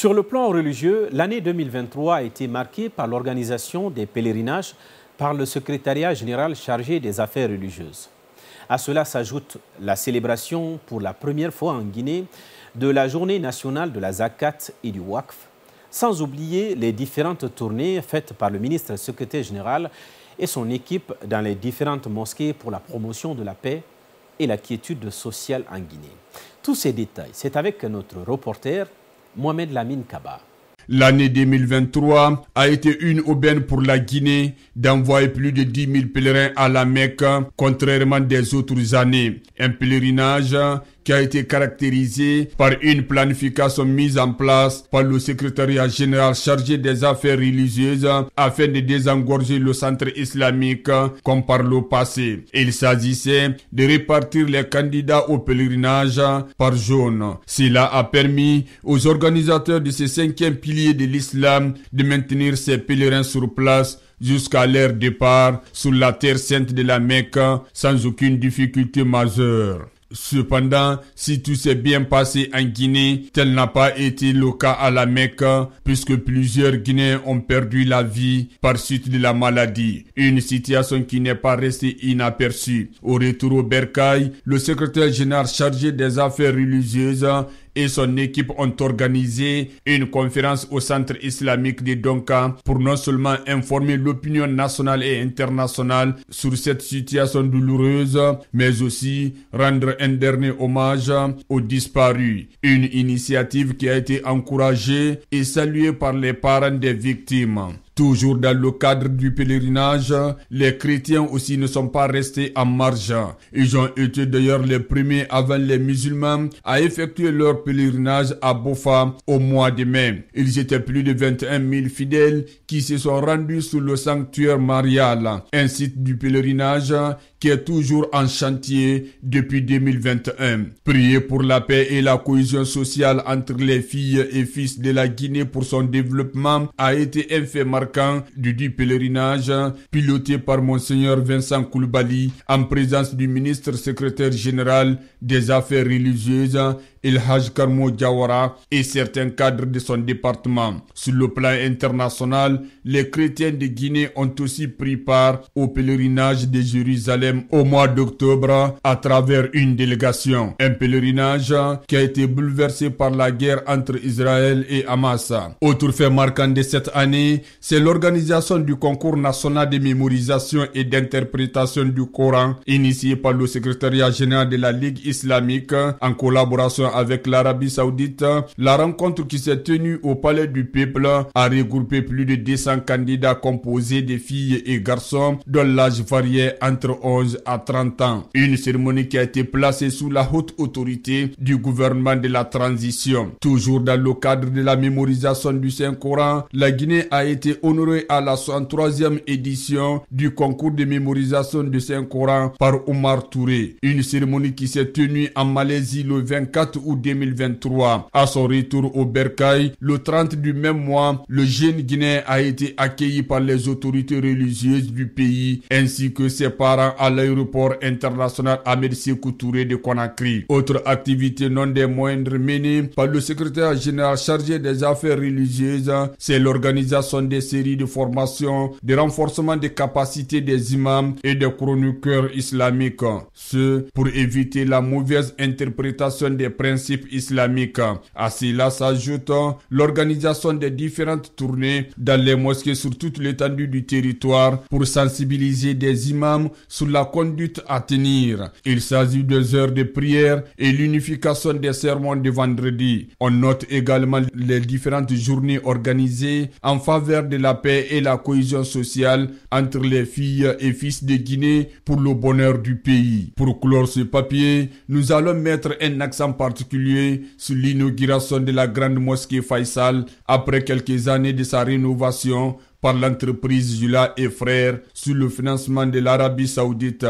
Sur le plan religieux, l'année 2023 a été marquée par l'organisation des pèlerinages par le secrétariat général chargé des affaires religieuses. À cela s'ajoute la célébration pour la première fois en Guinée de la journée nationale de la Zakat et du Waqf, sans oublier les différentes tournées faites par le ministre secrétaire général et son équipe dans les différentes mosquées pour la promotion de la paix et la quiétude sociale en Guinée. Tous ces détails, c'est avec notre reporter Mohamed Lamine Kaba. L'année 2023 a été une aubaine pour la Guinée d'envoyer plus de 10 000 pèlerins à la Mecque, contrairement des autres années. Un pèlerinage qui a été caractérisé par une planification mise en place par le secrétariat général chargé des affaires religieuses afin de désengorger le centre islamique comme par le passé. Il s'agissait de répartir les candidats au pèlerinage par zone. Cela a permis aux organisateurs de ce 5e pilier de l'islam de maintenir ces pèlerins sur place jusqu'à leur départ sur la terre sainte de la Mecque sans aucune difficulté majeure. Cependant, si tout s'est bien passé en Guinée, tel n'a pas été le cas à la Mecque, puisque plusieurs Guinéens ont perdu la vie par suite de la maladie. Une situation qui n'est pas restée inaperçue. Au retour au Bercail, le secrétaire général chargé des affaires religieuses et son équipe ont organisé une conférence au centre islamique de Donka pour non seulement informer l'opinion nationale et internationale sur cette situation douloureuse, mais aussi rendre un dernier hommage aux disparus. Une initiative qui a été encouragée et saluée par les parents des victimes. Toujours dans le cadre du pèlerinage, les chrétiens aussi ne sont pas restés en marge. Ils ont été d'ailleurs les premiers avant les musulmans à effectuer leur pèlerinage à Bofa au mois de mai. Ils étaient plus de 21 000 fidèles qui se sont rendus sur le sanctuaire marial, un site du pèlerinage qui est toujours en chantier depuis 2021. Prier pour la paix et la cohésion sociale entre les filles et fils de la Guinée pour son développement a été un fait marquant du dit pèlerinage piloté par Monseigneur Vincent Koulibaly en présence du ministre secrétaire général des affaires religieuses El Hadj Karmo Diawara et certains cadres de son département. Sur le plan international, les chrétiens de Guinée ont aussi pris part au pèlerinage de Jérusalem au mois d'octobre à travers une délégation. Un pèlerinage qui a été bouleversé par la guerre entre Israël et Hamas. Autre fait marquant de cette année, c'est l'organisation du concours national de mémorisation et d'interprétation du Coran initié par le secrétariat général de la Ligue islamique en collaboration avec l'Arabie Saoudite. La rencontre qui s'est tenue au Palais du Peuple a regroupé plus de 200 candidats composés de filles et garçons dont l'âge variait entre 11 à 30 ans. Une cérémonie qui a été placée sous la haute autorité du gouvernement de la transition. Toujours dans le cadre de la mémorisation du Saint-Coran, la Guinée a été honorée à la 63e édition du concours de mémorisation du Saint-Coran par Omar Touré. Une cérémonie qui s'est tenue en Malaisie le 24 août 2023. À son retour au Bercail, le 30 du même mois, le jeune Guinéen a été accueilli par les autorités religieuses du pays ainsi que ses parents à l'aéroport international Ahmed Sékou Touré de Conakry. Autre activité non des moindres menée par le secrétaire général chargé des affaires religieuses, c'est l'organisation des séries de formation, de renforcement des capacités des imams et des chroniqueurs islamiques. Ce, pour éviter la mauvaise interprétation des principes islamiques. À cela s'ajoute l'organisation des différentes tournées dans les mosquées sur toute l'étendue du territoire pour sensibiliser des imams sur la conduite à tenir. Il s'agit des heures de prière et l'unification des sermons de vendredi. On note également les différentes journées organisées en faveur de la paix et la cohésion sociale entre les filles et fils de Guinée pour le bonheur du pays. Pour clore ce papier, nous allons mettre un accent particulier sur l'inauguration de la grande mosquée Faisal après quelques années de sa rénovation par l'entreprise Jula et Frères sous le financement de l'Arabie Saoudite.